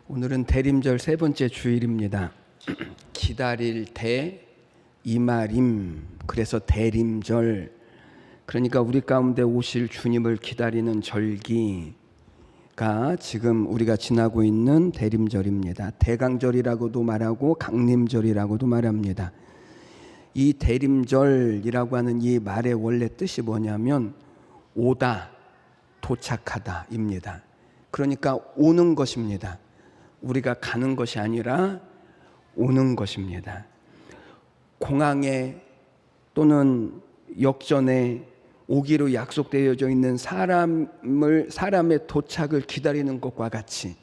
오늘은 대림절 세 번째 주일입니다. 기다릴 대 이말임, 그래서 대림절, 그러니까 우리 가운데 오실 주님을 기다리는 절기가 지금 우리가 지나고 있는 대림절입니다. 대강절이라고도 말하고 강림절이라고도 말합니다. 이 대림절이라고 하는 이 말의 원래 뜻이 뭐냐면 오다, 도착하다입니다. 그러니까 오는 것입니다. 우리가 가는 것이 아니라 오는 것입니다. 공항에 또는 역전에 오기로 약속되어져 있는 사람의 도착을 기다리는 것과 같이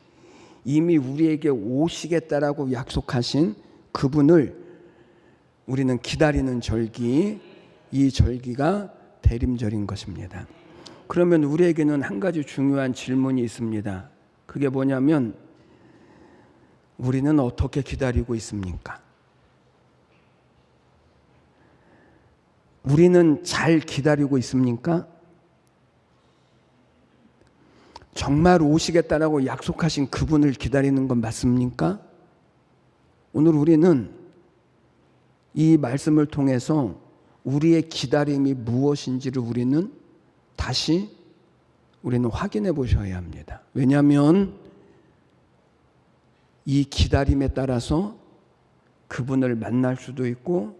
이미 우리에게 오시겠다라고 약속하신 그분을 우리는 기다리는 절기, 이 절기가 대림절인 것입니다. 그러면 우리에게는 한 가지 중요한 질문이 있습니다. 그게 뭐냐면 우리는 어떻게 기다리고 있습니까? 우리는 잘 기다리고 있습니까? 정말 오시겠다라고 약속하신 그분을 기다리는 건 맞습니까? 오늘 우리는 이 말씀을 통해서 우리의 기다림이 무엇인지를 우리는 확인해 보셔야 합니다. 왜냐하면 이 기다림에 따라서 그분을 만날 수도 있고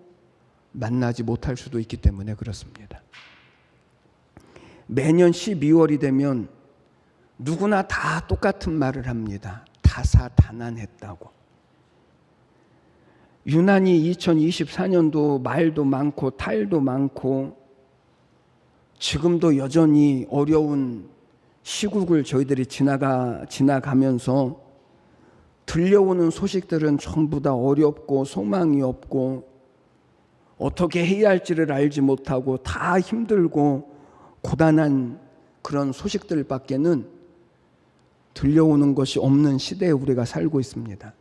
만나지 못할 수도 있기 때문에 그렇습니다. 매년 12월이 되면 누구나 다 똑같은 말을 합니다. 다사다난했다고. 유난히 2024년도 말도 많고 탈도 많고 지금도 여전히 어려운 시국을 저희들이 지나가면서 들려오는 소식들은 전부 다 어렵고 소망이 없고 어떻게 해야 할지를 알지 못하고 다 힘들고 고단한 그런 소식들밖에는 들려오는 것이 없는 시대에 우리가 살고 있습니다.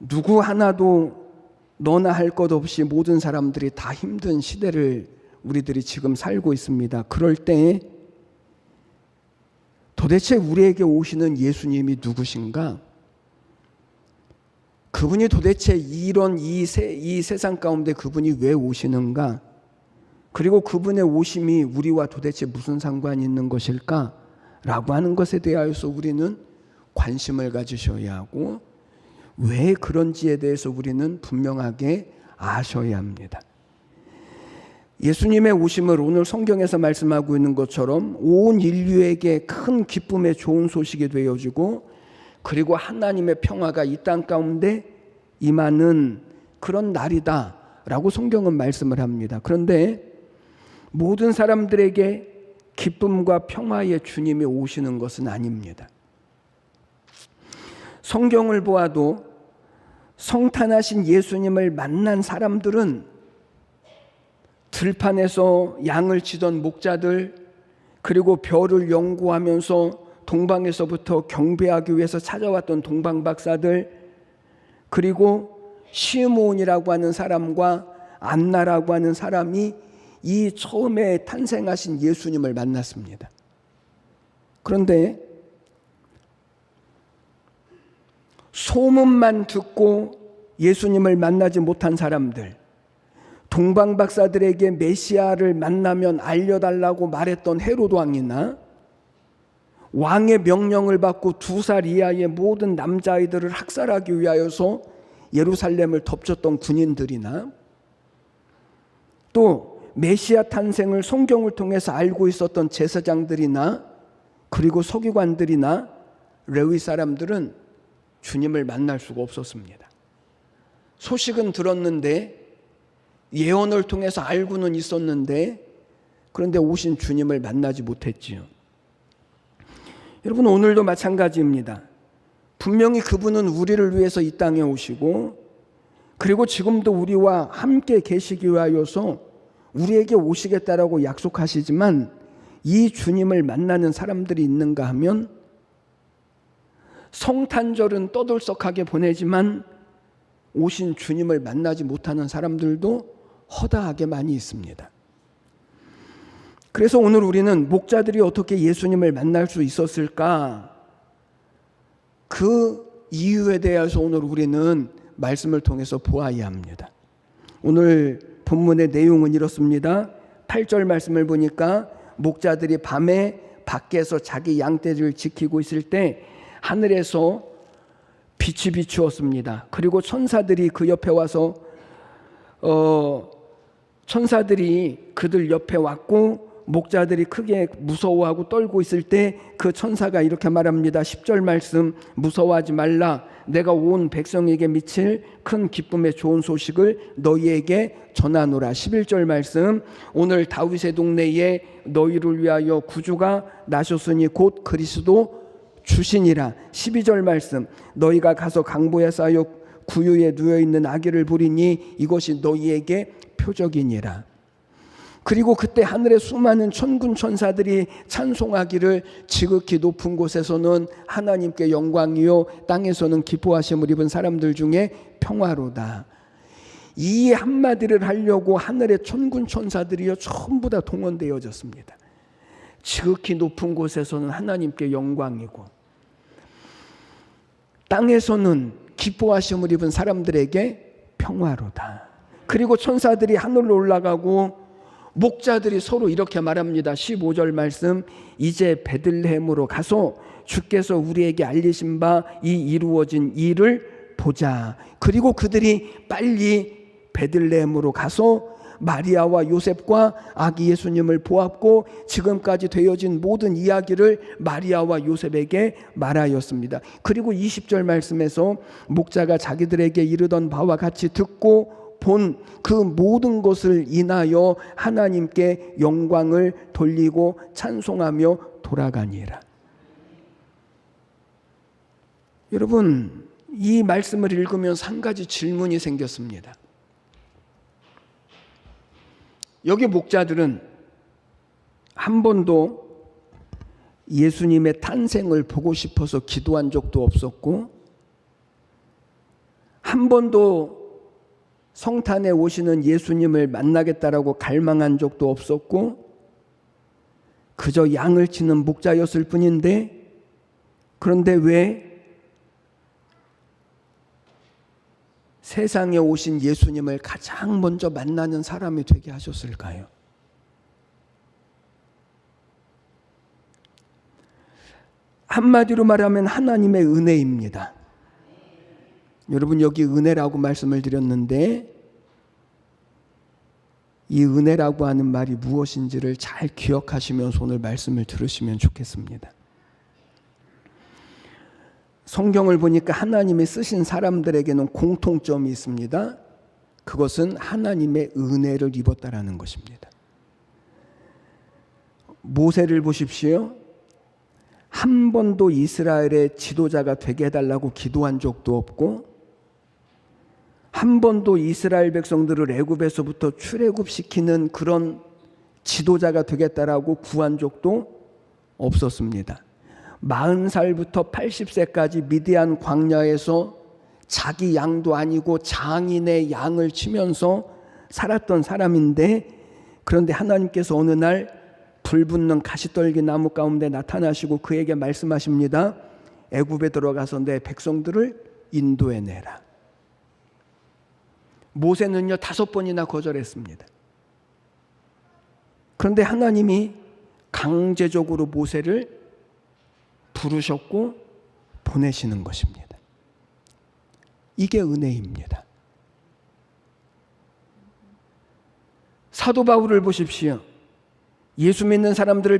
누구 하나도 너나 할 것 없이 모든 사람들이 다 힘든 시대를 우리들이 지금 살고 있습니다. 그럴 때 도대체 우리에게 오시는 예수님이 누구신가? 그분이 도대체 이 세상 가운데 그분이 왜 오시는가? 그리고 그분의 오심이 우리와 도대체 무슨 상관이 있는 것일까? 라고 하는 것에 대하여서 우리는 관심을 가지셔야 하고 왜 그런지에 대해서 우리는 분명하게 아셔야 합니다. 예수님의 오심을 오늘 성경에서 말씀하고 있는 것처럼 온 인류에게 큰 기쁨의 좋은 소식이 되어지고 그리고 하나님의 평화가 이 땅 가운데 임하는 그런 날이다 라고 성경은 말씀을 합니다. 그런데 모든 사람들에게 기쁨과 평화의 주님이 오시는 것은 아닙니다. 성경을 보아도 성탄하신 예수님을 만난 사람들은 들판에서 양을 치던 목자들, 그리고 별을 연구하면서 동방에서부터 경배하기 위해서 찾아왔던 동방박사들, 그리고 시므온이라고 하는 사람과 안나라고 하는 사람이 이 처음에 탄생하신 예수님을 만났습니다. 그런데 소문만 듣고 예수님을 만나지 못한 사람들, 동방박사들에게 메시아를 만나면 알려달라고 말했던 헤로드 왕이나 왕의 명령을 받고 2살 이하의 모든 남자아이들을 학살하기 위하여서 예루살렘을 덮쳤던 군인들이나 또 메시아 탄생을 성경을 통해서 알고 있었던 제사장들이나 그리고 서기관들이나 레위 사람들은 주님을 만날 수가 없었습니다. 소식은 들었는데 예언을 통해서 알고는 있었는데 그런데 오신 주님을 만나지 못했지요. 여러분, 오늘도 마찬가지입니다. 분명히 그분은 우리를 위해서 이 땅에 오시고 그리고 지금도 우리와 함께 계시기 위하여서 우리에게 오시겠다라고 약속하시지만 이 주님을 만나는 사람들이 있는가 하면 성탄절은 떠들썩하게 보내지만 오신 주님을 만나지 못하는 사람들도 허다하게 많이 있습니다. 그래서 오늘 우리는 목자들이 어떻게 예수님을 만날 수 있었을까? 라고 하는 것에 대하여서 우리는 분명하게 아셔야 합니다. 1년 12월에 우리가 이 예수님을 만나는 절기를 우리가 지나고 있습니다. 그런데 오늘 우리는 목자들이 어떻게 예수님을 만날 수 있었을까? 라고 하는 것에 대하여서 우리는 분명하게 아셔야 합니다. 그 이유에 대해서 오늘 우리는 말씀을 통해서 보아야 합니다. 오늘 본문의 내용은 이렇습니다. 8절 말씀을 보니까 목자들이 밤에 밖에서 자기 양떼를 지키고 있을 때 하늘에서 빛이 비추었습니다. 그리고 천사들이 그 옆에 와서 천사들이 그들 옆에 왔고 목자들이 크게 무서워하고 떨고 있을 때 그 천사가 이렇게 말합니다. 10절 말씀, 무서워하지 말라. 내가 온 백성에게 미칠 큰 기쁨의 좋은 소식을 너희에게 전하노라. 11절 말씀, 오늘 다윗의 동네에 너희를 위하여 구주가 나셨으니 곧 그리스도 주시니라. 12절 말씀, 너희가 가서 강보에 쌓여 구유에 누워있는 아기를 보리니 이것이 너희에게 표적이니라. 그리고 그때 하늘의 수많은 천군 천사들이 찬송하기를 지극히 높은 곳에서는 하나님께 영광이요 땅에서는 기뻐하심을 입은 사람들 중에 평화로다. 이 한마디를 하려고 하늘의 천군 천사들이요 전부 다 동원되어졌습니다. 지극히 높은 곳에서는 하나님께 영광이고 땅에서는 기뻐하심을 입은 사람들에게 평화로다. 그리고 천사들이 하늘로 올라가고 목자들이 서로 이렇게 말합니다. 15절 말씀, 이제 베들레헴으로 가서 주께서 우리에게 알리신 바 이 이루어진 일을 보자. 그리고 그들이 빨리 베들레헴으로 가서 마리아와 요셉과 아기 예수님을 보았고 지금까지 되어진 모든 이야기를 마리아와 요셉에게 말하였습니다. 그리고 20절 말씀에서 목자가 자기들에게 이르던 바와 같이 듣고 본 그 모든 것을 인하여 하나님께 영광을 돌리고 찬송하며 돌아가니라. 여러분, 이 말씀을 읽으면서 한 가지 질문이 생겼습니다. 여기 목자들은 한 번도 예수님의 탄생을 보고 싶어서 기도한 적도 없었고 한 번도 성탄에 오시는 예수님을 만나겠다라고 갈망한 적도 없었고 그저 양을 치는 목자였을 뿐인데 그런데 왜 세상에 오신 예수님을 가장 먼저 만나는 사람이 되게 하셨을까요? 한마디로 말하면 하나님의 은혜입니다. 여러분 여기 은혜라고 말씀을 드렸는데 이 은혜라고 하는 말이 무엇인지를 잘 기억하시면서 오늘 말씀을 들으시면 좋겠습니다. 성경을 보니까 하나님이 쓰신 사람들에게는 공통점이 있습니다. 그것은 하나님의 은혜를 입었다라는 것입니다. 모세를 보십시오. 한 번도 이스라엘의 지도자가 되게 해달라고 기도한 적도 없고 한 번도 이스라엘 백성들을 애굽에서부터 출애굽시키는 그런 지도자가 되겠다라고 구한 적도 없었습니다. 40살부터 80세까지 미디안 광야에서 자기 양도 아니고 장인의 양을 치면서 살았던 사람인데 그런데 하나님께서 어느 날 불붙는 가시떨기 나무 가운데 나타나시고 그에게 말씀하십니다. 애굽에 들어가서 내 백성들을 인도해내라. 모세는요 5번이나 거절했습니다. 그런데 하나님이 강제적으로 모세를 부르셨고 보내시는 것입니다. 이게 은혜입니다. 사도 바울을 보십시오. 예수 믿는 사람들을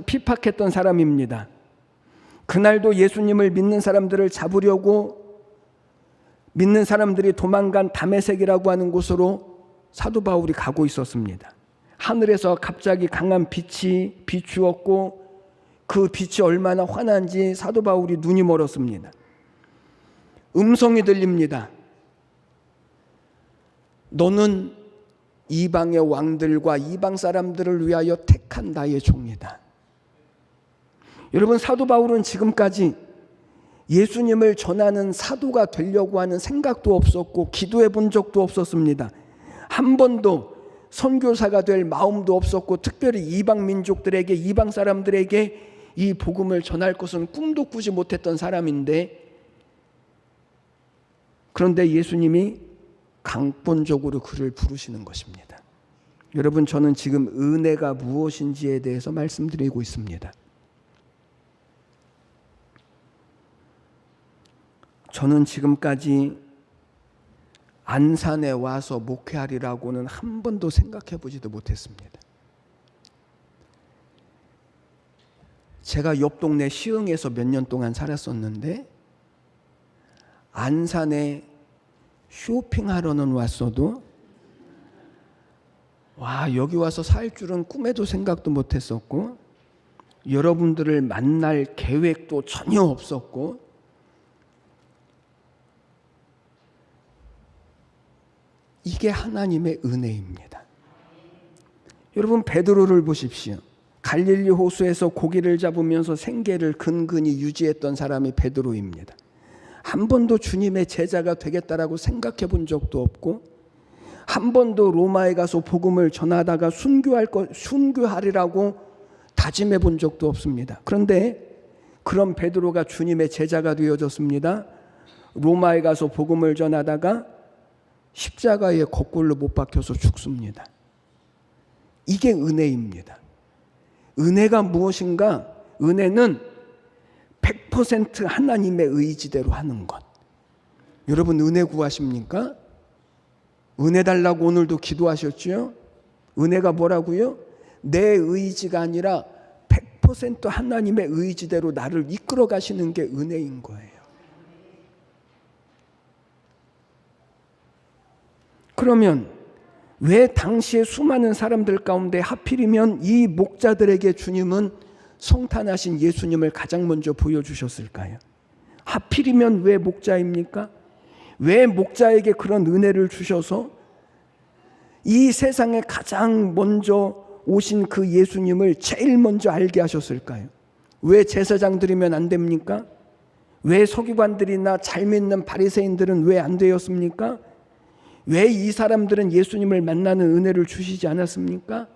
피팍했던 사람입니다. 그날도 예수님을 믿는 사람들을 잡으려고 믿는 사람들이 도망간 다메섹이라고 하는 곳으로 사도 바울이 가고 있었습니다. 하늘에서 갑자기 강한 빛이 비추었고 그 빛이 얼마나 환한지 사도 바울이 눈이 멀었습니다. 음성이 들립니다. 너는 이방의 왕들과 이방 사람들을 위하여 택한 나의 종이다. 여러분 사도 바울은 지금까지 예수님을 전하는 사도가 되려고 하는 생각도 없었고 기도해 본 적도 없었습니다. 한 번도 선교사가 될 마음도 없었고 특별히 이방 민족들에게 이방 사람들에게 이 복음을 전할 것은 꿈도 꾸지 못했던 사람인데, 그런데 예수님이 강권적으로 그를 부르시는 것입니다. 여러분, 저는 지금 은혜가 무엇인지에 대해서 말씀드리고 있습니다. 저는 지금까지 안산에 와서 목회하리라고는 한 번도 생각해 보지도 못했습니다. 제가 옆 동네 시흥에서 몇 년 동안 살았었는데, 안산에 쇼핑하러는 왔어도 여기 와서 살 줄은 꿈에도 생각도 못했었고, 여러분들을 만날 계획도 전혀 없었고, 이게 하나님의 은혜입니다. 여러분, 베드로를 보십시오. 갈릴리 호수에서 고기를 잡으면서 생계를 근근히 유지했던 사람이 베드로입니다. 한 번도 주님의 제자가 되겠다라고 생각해 본 적도 없고, 한 번도 로마에 가서 복음을 전하다가 순교하리라고 다짐해 본 적도 없습니다. 그런데 그런 베드로가 주님의 제자가 되어졌습니다. 로마에 가서 복음을 전하다가 십자가에 거꾸로 못 박혀서 죽습니다. 이게 은혜입니다. 은혜가 무엇인가? 은혜는 100% 하나님의 의지대로 하는 것. 여러분, 은혜 구하십니까? 은혜 달라고 오늘도 기도하셨죠? 은혜가 뭐라고요? 내 의지가 아니라 100% 하나님의 의지대로 나를 이끌어 가시는 게 은혜인 거예요. 그러면 왜 당시에 수많은 사람들 가운데 하필이면 이 목자들에게 주님은 성탄하신 예수님을 가장 먼저 보여주셨을까요? 하필이면 왜 목자입니까? 왜 목자에게 그런 은혜를 주셔서 이 세상에 가장 먼저 오신 그 예수님을 제일 먼저 알게 하셨을까요? 왜 제사장들이면 안 됩니까? 왜 서기관들이나 잘 믿는 바리새인들은 왜 안 되었습니까? 왜 이 사람들은 예수님을 만나는 은혜를 주시지 않았습니까?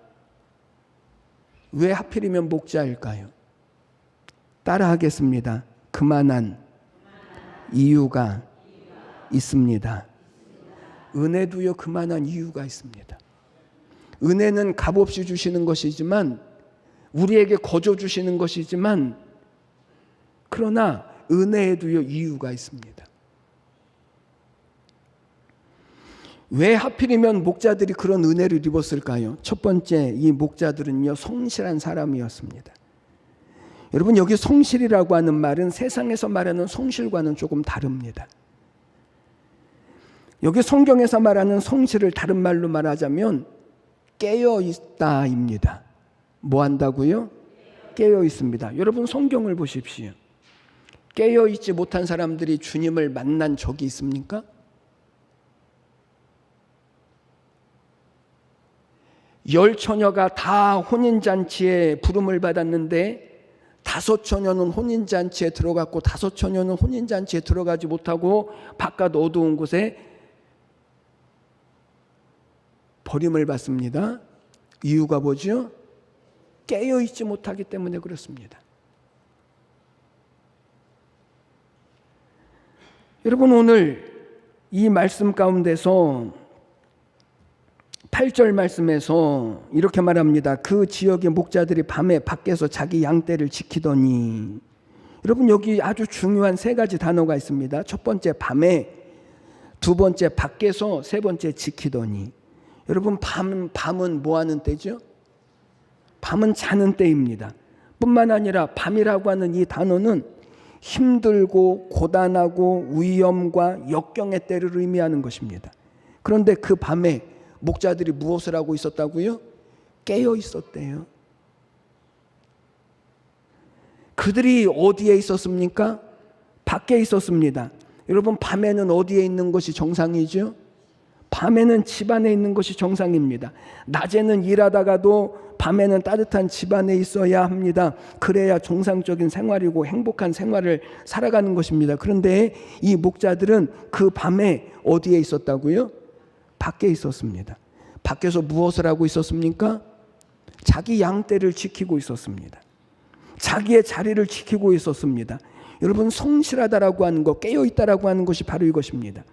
왜 하필이면 목자일까요? 따라하겠습니다. 그만한 이유가 있습니다. 은혜도요, 그만한 이유가 있습니다. 은혜는 값없이 주시는 것이지만, 우리에게 거저 주시는 것이지만, 그러나 은혜에도요, 이유가 있습니다. 왜 하필이면 목자들이 그런 은혜를 입었을까요? 첫 번째, 이 목자들은요, 성실한 사람이었습니다. 여러분, 여기 성실이라고 하는 말은 세상에서 말하는 성실과는 조금 다릅니다. 여기 성경에서 말하는 성실을 다른 말로 말하자면 깨어있다입니다. 뭐 한다고요? 깨어있습니다. 여러분, 성경을 보십시오. 깨어있지 못한 사람들이 주님을 만난 적이 있습니까? 열 처녀가 다 혼인잔치에 부름을 받았는데 5 처녀는 혼인잔치에 들어갔고 5 처녀는 혼인잔치에 들어가지 못하고 바깥 어두운 곳에 버림을 받습니다. 이유가 뭐죠? 깨어있지 못하기 때문에 그렇습니다. 여러분, 오늘 이 말씀 가운데서 8절 말씀에서 이렇게 말합니다. 그 지역의 목자들이 밤에 밖에서 자기 양떼를 지키더니, 여러분, 여기 아주 중요한 3가지 단어가 있습니다. 첫 번째 밤에, 두 번째 밖에서, 세 번째 지키더니. 여러분, 밤은 뭐 하는 때죠? 밤은 자는 때입니다. 뿐만 아니라 밤이라고 하는 이 단어는 힘들고 고단하고 위험과 역경의 때를 의미하는 것입니다. 그런데 그 밤에 목자들이 무엇을 하고 있었다고요? 깨어 있었대요. 그들이 어디에 있었습니까? 밖에 있었습니다. 여러분, 밤에는 어디에 있는 것이 정상이죠? 밤에는 집 안에 있는 것이 정상입니다. 낮에는 일하다가도 밤에는 따뜻한 집 안에 있어야 합니다. 그래야 정상적인 생활이고 행복한 생활을 살아가는 것입니다. 그런데 이 목자들은 그 밤에 어디에 있었다고요? 밖에 있었습니다. 밖에서 무엇을 하고 있었습니까? 자기 양떼를 지키고 있었습니다. 자기의 자리를 지키고 있었습니다. 여러분, 성실하다라고 하는 것, 깨어있다라고 하는 것이 바로 이것입니다.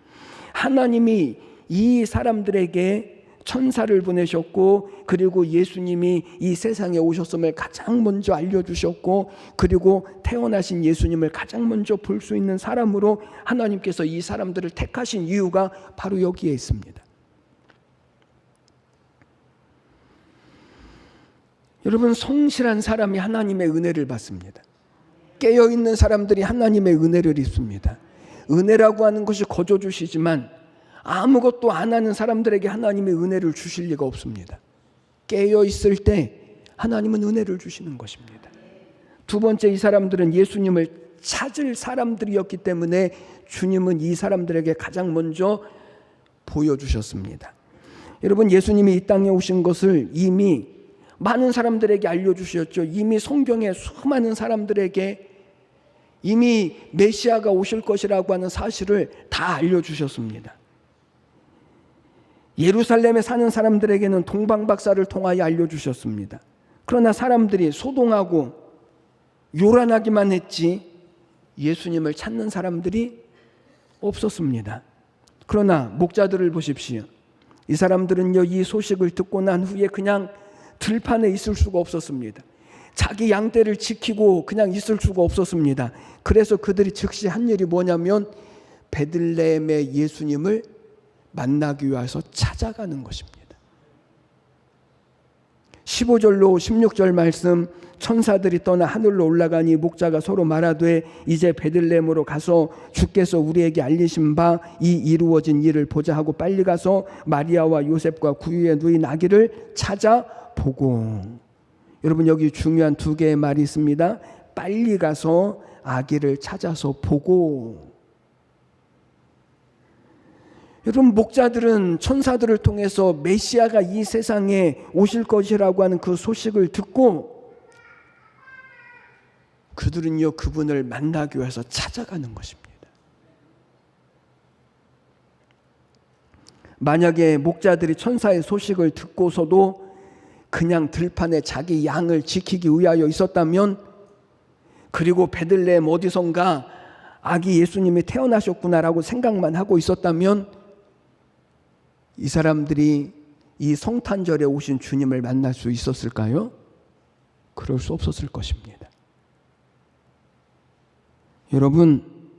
하나님이 이 사람들에게 천사를 보내셨고, 그리고 예수님이 이 세상에 오셨음을 가장 먼저 알려주셨고, 그리고 태어나신 예수님을 가장 먼저 볼 수 있는 사람으로 하나님께서 이 사람들을 택하신 이유가 바로 여기에 있습니다. 여러분, 성실한 사람이 하나님의 은혜를 받습니다. 깨어있는 사람들이 하나님의 은혜를 입습니다. 은혜라고 하는 것이 거저 주시지만 아무것도 안 하는 사람들에게 하나님의 은혜를 주실 리가 없습니다. 깨어있을 때 하나님은 은혜를 주시는 것입니다. 두 번째, 이 사람들은 예수님을 찾을 사람들이었기 때문에 주님은 이 사람들에게 가장 먼저 보여주셨습니다. 여러분, 예수님이 이 땅에 오신 것을 이미 많은 사람들에게 알려주셨죠. 이미 성경에 수많은 사람들에게 이미 메시아가 오실 것이라고 하는 사실을 다 알려주셨습니다. 예루살렘에 사는 사람들에게는 동방박사를 통하여 알려주셨습니다. 그러나 사람들이 소동하고 요란하기만 했지 예수님을 찾는 사람들이 없었습니다. 그러나 목자들을 보십시오. 이 사람들은요, 이 소식을 듣고 난 후에 그냥 들판에 있을 수가 없었습니다. 자기 양떼를 지키고 그냥 있을 수가 없었습니다. 그래서 그들이 즉시 한 일이 뭐냐면 베들레헴의 예수님을 만나기 위해서 찾아가는 것입니다. 15절로 16절 말씀, 천사들이 떠나 하늘로 올라가니 목자가 서로 말하되 이제 베들레헴으로 가서 주께서 우리에게 알리신 바 이 이루어진 일을 보자 하고 빨리 가서 마리아와 요셉과 구유에 누인 아기를 찾아보고. 여러분, 여기 중요한 두 개의 말이 있습니다. 빨리 가서 아기를 찾아서 보고. 여러분, 목자들은 천사들을 통해서 메시아가 이 세상에 오실 것이라고 하는 그 소식을 듣고 그들은요, 그분을 만나기 위해서 찾아가는 것입니다. 만약에 목자들이 천사의 소식을 듣고서도 그냥 들판에 자기 양을 지키기 위하여 있었다면, 그리고 베들레헴 어디선가 아기 예수님이 태어나셨구나라고 생각만 하고 있었다면 이 사람들이 이 성탄절에 오신 주님을 만날 수 있었을까요? 그럴 수 없었을 것입니다. 여러분,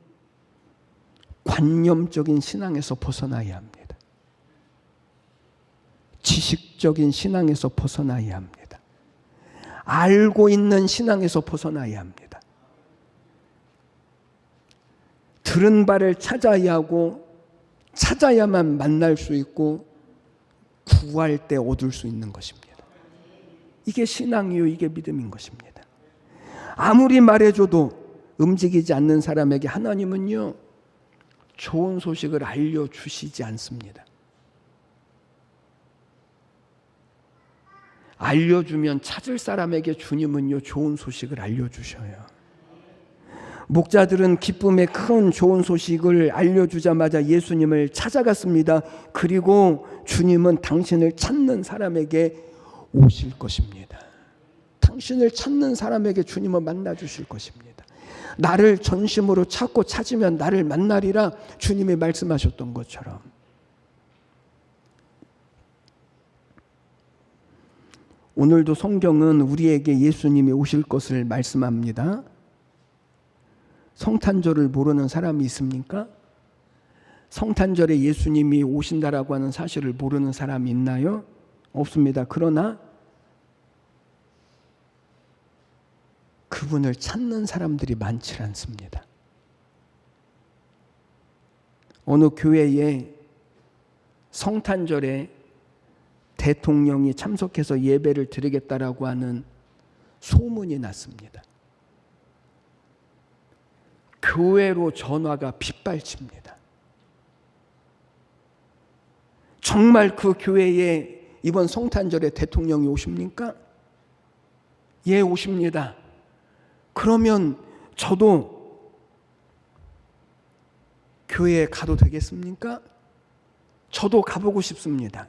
관념적인 신앙에서 벗어나야 합니다. 지식적인 신앙에서 벗어나야 합니다. 알고 있는 신앙에서 벗어나야 합니다. 들은 바를 찾아야 하고 찾아야만 만날 수 있고 구할 때 얻을 수 있는 것입니다. 이게 신앙이요, 이게 믿음인 것입니다. 아무리 말해줘도 움직이지 않는 사람에게 하나님은요, 좋은 소식을 알려주시지 않습니다. 알려주면 찾을 사람에게 주님은요, 좋은 소식을 알려주셔요. 목자들은 기쁨의 큰 좋은 소식을 알려주자마자 예수님을 찾아갔습니다. 그리고 주님은 당신을 찾는 사람에게 오실 것입니다. 당신을 찾는 사람에게 주님은 만나주실 것입니다. 나를 전심으로 찾고 찾으면 나를 만나리라 주님이 말씀하셨던 것처럼. 오늘도 성경은 우리에게 예수님이 오실 것을 말씀합니다. 성탄절을 모르는 사람이 있습니까? 성탄절에 예수님이 오신다라고 하는 사실을 모르는 사람이 있나요? 없습니다. 그러나 그분을 찾는 사람들이 많지 않습니다. 어느 교회에 성탄절에 대통령이 참석해서 예배를 드리겠다라고 하는 소문이 났습니다. 교회로 전화가 빗발칩니다. 정말 그 교회에 이번 성탄절에 대통령이 오십니까? 예, 오십니다. 그러면 저도 교회에 가도 되겠습니까? 저도 가보고 싶습니다.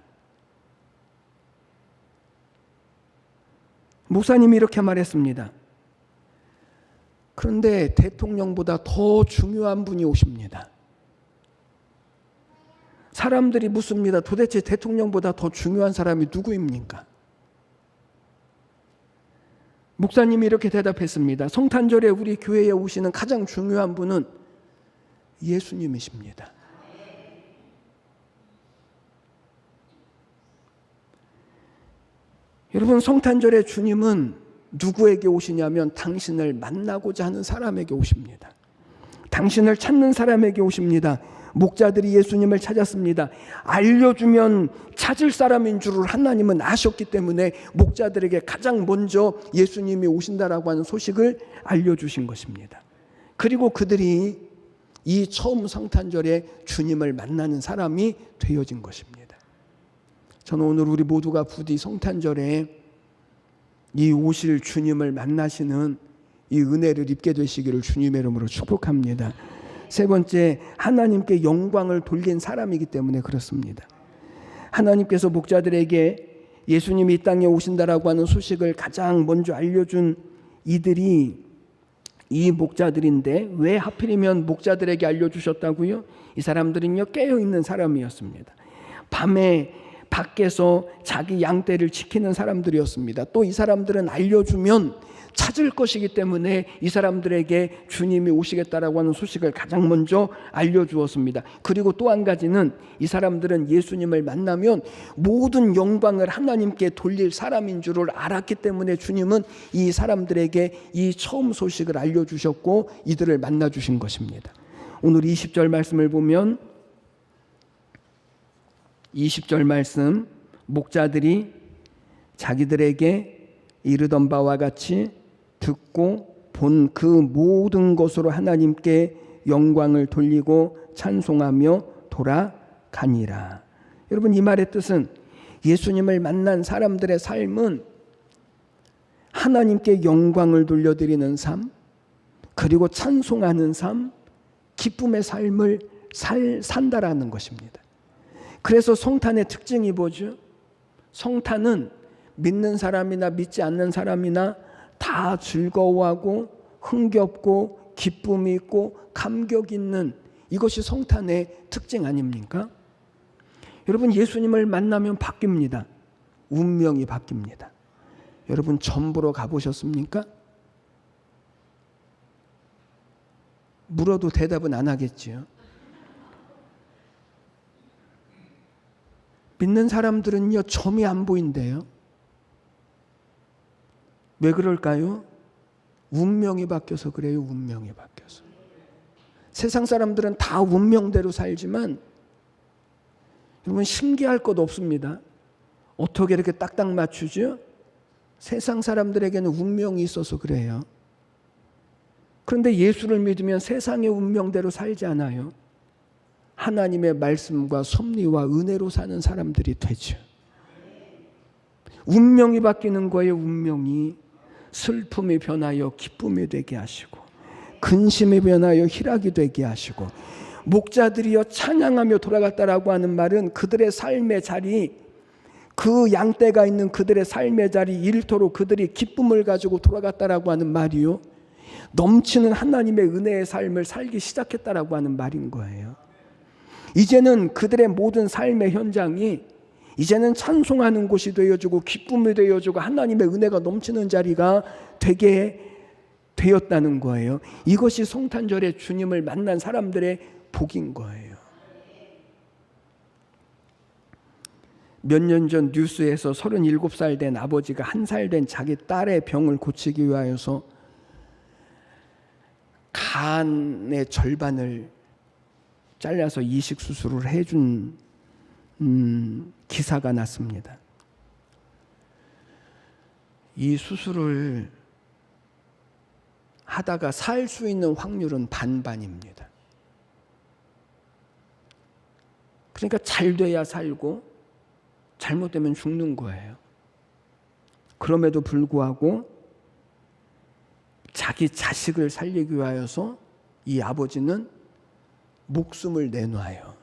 목사님이 이렇게 말했습니다. 그런데 대통령보다 더 중요한 분이 오십니다. 사람들이 묻습니다. 도대체 대통령보다 더 중요한 사람이 누구입니까? 목사님이 이렇게 대답했습니다. 성탄절에 우리 교회에 오시는 가장 중요한 분은 예수님이십니다. 여러분, 성탄절에 주님은 누구에게 오시냐면 당신을 만나고자 하는 사람에게 오십니다. 당신을 찾는 사람에게 오십니다. 목자들이 예수님을 찾았습니다. 알려주면 찾을 사람인 줄을 하나님은 아셨기 때문에 목자들에게 가장 먼저 예수님이 오신다라고 하는 소식을 알려주신 것입니다. 그리고 그들이 이 처음 성탄절에 주님을 만나는 사람이 되어진 것입니다. 저는 오늘 우리 모두가 부디 성탄절에 이 오실 주님을 만나시는 이 은혜를 입게 되시기를 주님의 이름으로 축복합니다. 세 번째, 하나님께 영광을 돌린 사람이기 때문에 그렇습니다. 하나님께서 목자들에게 예수님이 이 땅에 오신다라고 하는 소식을 가장 먼저 알려준 이들이 이 목자들인데, 왜 하필이면 목자들에게 알려주셨다고요? 이 사람들은요, 깨어있는 사람이었습니다. 밤에 밖에서 자기 양떼를 지키는 사람들이었습니다. 또 이 사람들은 알려주면 찾을 것이기 때문에 이 사람들에게 주님이 오시겠다라고 하는 소식을 가장 먼저 알려주었습니다. 그리고 또 한 가지는 이 사람들은 예수님을 만나면 모든 영광을 하나님께 돌릴 사람인 줄을 알았기 때문에 주님은 이 사람들에게 이 처음 소식을 알려주셨고 이들을 만나주신 것입니다. 오늘 20절 말씀을 보면 20절 말씀, 목자들이 자기들에게 이르던 바와 같이 듣고 본 그 모든 것으로 하나님께 영광을 돌리고 찬송하며 돌아가니라. 여러분, 이 말의 뜻은 예수님을 만난 사람들의 삶은 하나님께 영광을 돌려드리는 삶, 그리고 찬송하는 삶, 기쁨의 삶을 산다라는 것입니다. 그래서 성탄의 특징이 뭐죠? 성탄은 믿는 사람이나 믿지 않는 사람이나 다 즐거워하고 흥겹고 기쁨이 있고 감격 있는, 이것이 성탄의 특징 아닙니까? 여러분, 예수님을 만나면 바뀝니다. 운명이 바뀝니다. 여러분, 점 보러 가보셨습니까? 물어도 대답은 안 하겠지요. 믿는 사람들은요, 점이 안 보인대요. 왜 그럴까요? 운명이 바뀌어서 그래요. 운명이 바뀌어서. 세상 사람들은 다 운명대로 살지만 여러분, 신기할 것 없습니다. 어떻게 이렇게 딱딱 맞추죠? 세상 사람들에게는 운명이 있어서 그래요. 그런데 예수를 믿으면 세상의 운명대로 살지 않아요. 하나님의 말씀과 섭리와 은혜로 사는 사람들이 되죠. 운명이 바뀌는 거예요. 운명이. 슬픔이 변하여 기쁨이 되게 하시고, 근심이 변하여 희락이 되게 하시고, 목자들이여 찬양하며 돌아갔다라고 하는 말은 그들의 삶의 자리, 그 양떼가 있는 그들의 삶의 자리 일터로 그들이 기쁨을 가지고 돌아갔다라고 하는 말이요, 넘치는 하나님의 은혜의 삶을 살기 시작했다라고 하는 말인 거예요. 이제는 그들의 모든 삶의 현장이 이제는 찬송하는 곳이 되어지고 기쁨이 되어지고 하나님의 은혜가 넘치는 자리가 되게 되었다는 거예요. 이것이 성탄절에 주님을 만난 사람들의 복인 거예요. 몇 년 전 뉴스에서 37살 된 아버지가 1살 된 자기 딸의 병을 고치기 위하여서 간의 절반을 잘라서 이식 수술을 해준 기사가 났습니다. 이 수술을 하다가 살 수 있는 확률은 반반입니다. 그러니까 잘 돼야 살고 잘못되면 죽는 거예요. 그럼에도 불구하고 자기 자식을 살리기 위하여서 이 아버지는 목숨을 내놔요.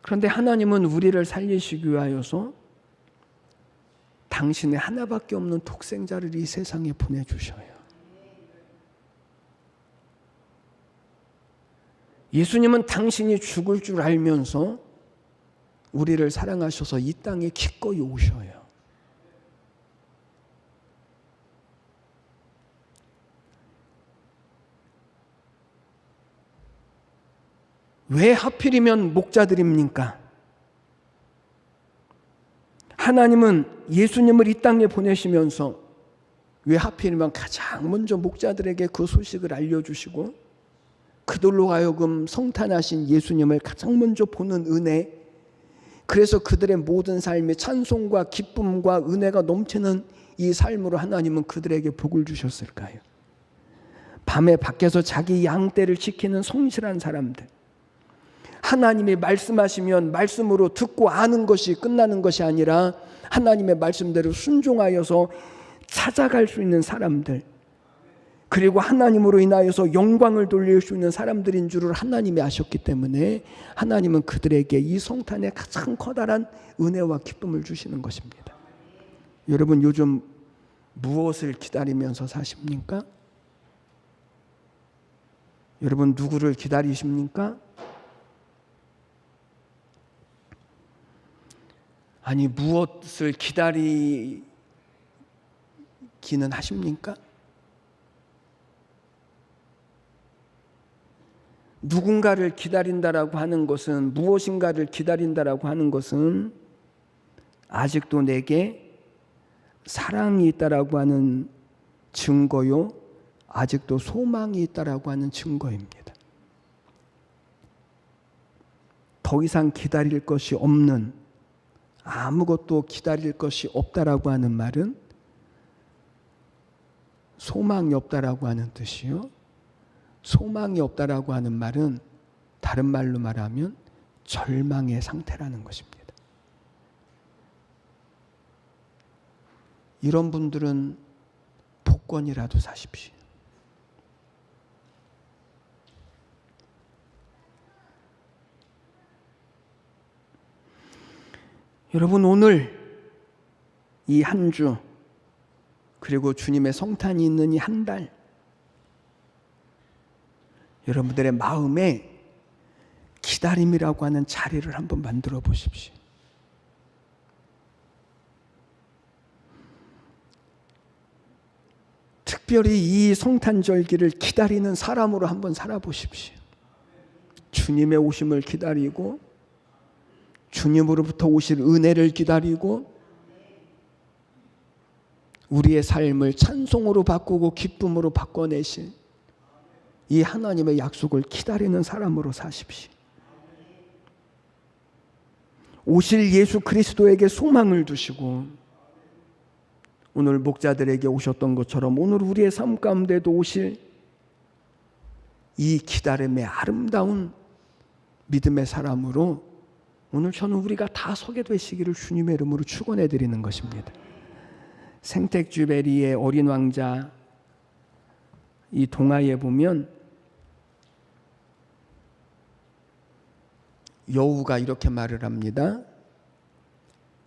그런데 하나님은 우리를 살리시기 위하여서 당신의 하나밖에 없는 독생자를 이 세상에 보내주셔요. 예수님은 당신이 죽을 줄 알면서 우리를 사랑하셔서 이 땅에 기꺼이 오셔요. 왜 하필이면 목자들입니까? 하나님은 예수님을 이 땅에 보내시면서 왜 하필이면 가장 먼저 목자들에게 그 소식을 알려주시고 그들로 하여금 성탄하신 예수님을 가장 먼저 보는 은혜, 그래서 그들의 모든 삶에 찬송과 기쁨과 은혜가 넘치는 이 삶으로 하나님은 그들에게 복을 주셨을까요? 밤에 밖에서 자기 양떼를 지키는 성실한 사람들, 하나님이 말씀하시면 말씀으로 듣고 아는 것이 끝나는 것이 아니라 하나님의 말씀대로 순종하여서 찾아갈 수 있는 사람들, 그리고 하나님으로 인하여서 영광을 돌릴 수 있는 사람들인 줄을 하나님이 아셨기 때문에 하나님은 그들에게 이 성탄에 가장 커다란 은혜와 기쁨을 주시는 것입니다. 여러분, 요즘 무엇을 기다리면서 사십니까? 여러분, 누구를 기다리십니까? 아니, 무엇을 기다리기는 하십니까? 누군가를 기다린다라고 하는 것은, 무엇인가를 기다린다라고 하는 것은 아직도 내게 사랑이 있다라고 하는 증거요, 아직도 소망이 있다라고 하는 증거입니다. 더 이상 기다릴 것이 없는, 아무것도 기다릴 것이 없다라고 하는 말은 소망이 없다라고 하는 뜻이요, 소망이 없다라고 하는 말은 다른 말로 말하면 절망의 상태라는 것입니다. 이런 분들은 복권이라도 사십시오. 여러분, 오늘 이 한 주, 그리고 주님의 성탄이 있는 이 한 달, 여러분들의 마음에 기다림이라고 하는 자리를 한번 만들어 보십시오. 특별히 이 성탄절기를 기다리는 사람으로 한번 살아보십시오. 주님의 오심을 기다리고, 주님으로부터 오실 은혜를 기다리고, 우리의 삶을 찬송으로 바꾸고 기쁨으로 바꿔내신 이 하나님의 약속을 기다리는 사람으로 사십시오. 오실 예수 그리스도에게 소망을 두시고, 오늘 목자들에게 오셨던 것처럼 오늘 우리의 삶 가운데도 오실 이 기다림의 아름다운 믿음의 사람으로 오늘 저는 우리가 다 서게 되시기를 주님의 이름으로 축원해 드리는 것입니다. 생텍쥐베리의 어린 왕자, 이 동화에 보면 여우가 이렇게 말을 합니다.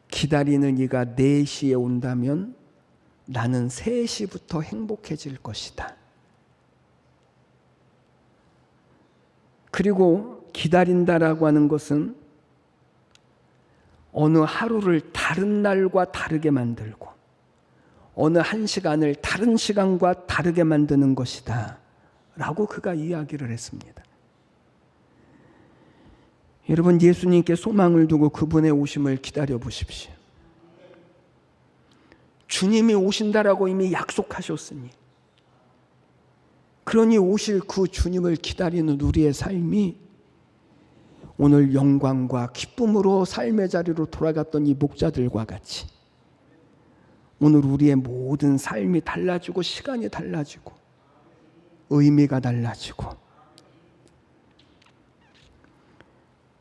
기다리는 이가 4시에 온다면 나는 3시부터 행복해질 것이다. 그리고 기다린다라고 하는 것은 어느 하루를 다른 날과 다르게 만들고 어느 한 시간을 다른 시간과 다르게 만드는 것이다 라고 그가 이야기를 했습니다. 여러분, 예수님께 소망을 두고 그분의 오심을 기다려 보십시오. 주님이 오신다라고 이미 약속하셨으니, 그러니 오실 그 주님을 기다리는 우리의 삶이 오늘 영광과 기쁨으로 삶의 자리로 돌아갔던 이 목자들과 같이 오늘 우리의 모든 삶이 달라지고 시간이 달라지고 의미가 달라지고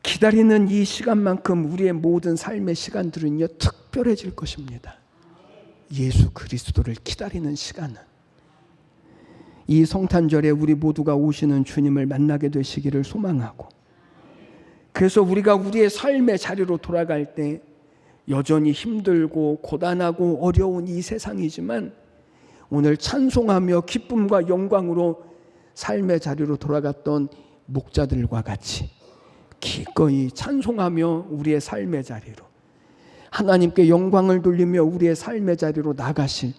기다리는 이 시간만큼 우리의 모든 삶의 시간들은요 특별해질 것입니다. 예수 그리스도를 기다리는 시간은 이 성탄절에 우리 모두가 오시는 주님을 만나게 되시기를 소망하고, 그래서 우리가 우리의 삶의 자리로 돌아갈 때 여전히 힘들고 고단하고 어려운 이 세상이지만 오늘 찬송하며 기쁨과 영광으로 삶의 자리로 돌아갔던 목자들과 같이 기꺼이 찬송하며 우리의 삶의 자리로 하나님께 영광을 돌리며 우리의 삶의 자리로 나가실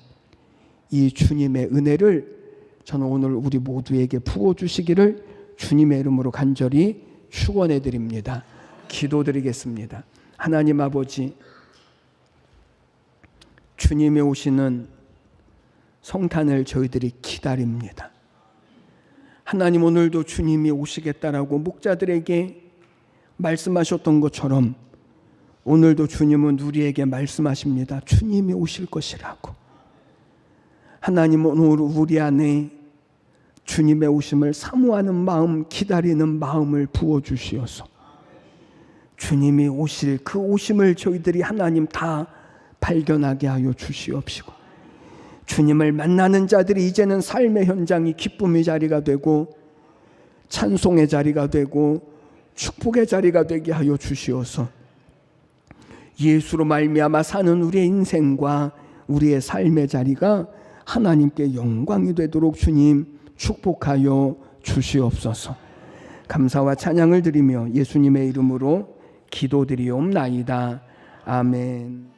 이 주님의 은혜를 저는 오늘 우리 모두에게 부어주시기를 주님의 이름으로 간절히 축원해 드립니다. 기도드리겠습니다. 하나님 아버지, 주님이 오시는 성탄을 저희들이 기다립니다. 하나님, 오늘도 주님이 오시겠다라고 목자들에게 말씀하셨던 것처럼 오늘도 주님은 우리에게 말씀하십니다. 주님이 오실 것이라고. 하나님, 오늘 우리 안에 주님의 오심을 사모하는 마음, 기다리는 마음을 부어주시어서 주님이 오실 그 오심을 저희들이 하나님 다 발견하게 하여 주시옵시고, 주님을 만나는 자들이 이제는 삶의 현장이 기쁨의 자리가 되고 찬송의 자리가 되고 축복의 자리가 되게 하여 주시어서 예수로 말미암아 사는 우리의 인생과 우리의 삶의 자리가 하나님께 영광이 되도록 주님 축복하여 주시옵소서. 감사와 찬양을 드리며 예수님의 이름으로 기도드리옵나이다. 아멘.